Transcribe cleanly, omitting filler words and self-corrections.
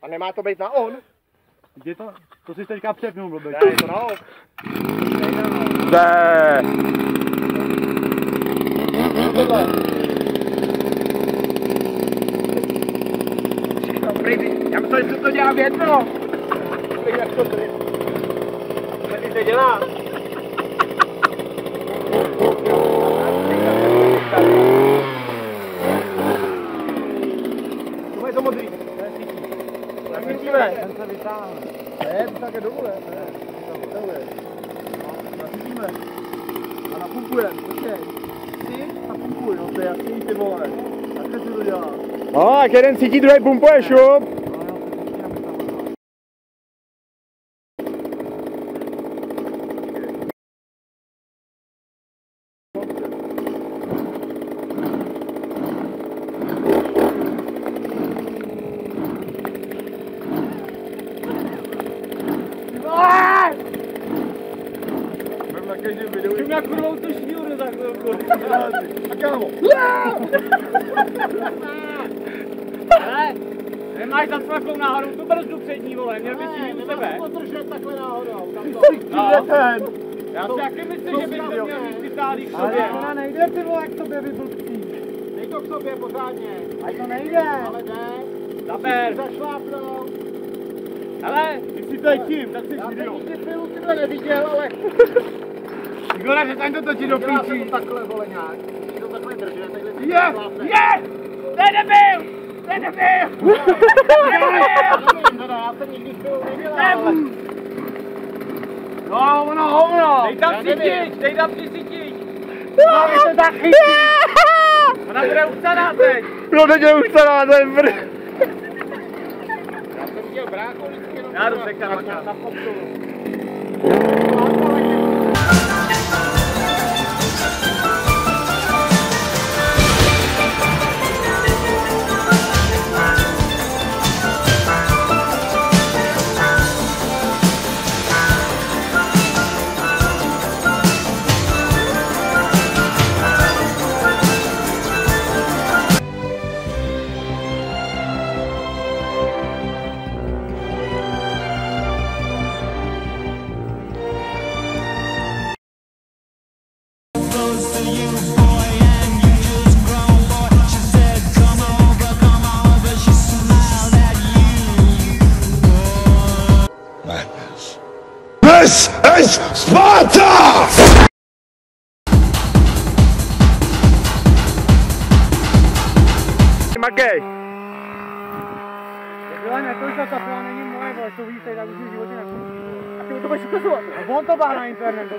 A nemá to být na on? Je to? To jsi teďka přepnul, blbě. Ne, je to na on. Ne. Tohle. Já myslím, že to dělá větno. Jak to tady? Tady se dělá. To je to modrý. Ten se vytáhne. Ne, to tak je dovole. Nasítíme. A napumpujeme, počkej. Ty napumpuj, no to je jasný, ty vole. Takhle si to dělá. No, jak jeden cítí, druhý pumpuje, šup. Čím jak kurvou tu šňůru za chvilku. A kámo. Hele, nemáš za svakou nahoru tu brzdu přední, vole, měl bys ji u sebe. Podržet takhle nahoru. No. Já si taky myslím, že bys měl mít vytáhlý k sobě. Ale ona nejde, ty vole, k sobě vyblbcí. Dej to k sobě pořádně. Ať to nejde. Ale jde. Zaber. Zašlápnout. Hele, Jestli to je tím, tak jsi video. Já jsem nikdy film tyhle neviděl, ale... Igora, že tam to točí do Dělá se píčí. to takhle, vole, nějak. Když to takhle drží, takhle si Je! To je debil! To je debil! Já jsem nikdy film nedělal, ale... No, hovno! Dej tam přisítič! Máme se zachytit! Ona bude ucaná teď! No, teď je už celá, to je brd. Já jsem chtěl brácho vždycky jenom... Já jdu se kamačka. Na popsu. This is Sparta! Makej. Byla nekolik ta pila není moje, ale to víš, tak už v životě nekončí. A ty to budeš ukazovat. On to má na internetu.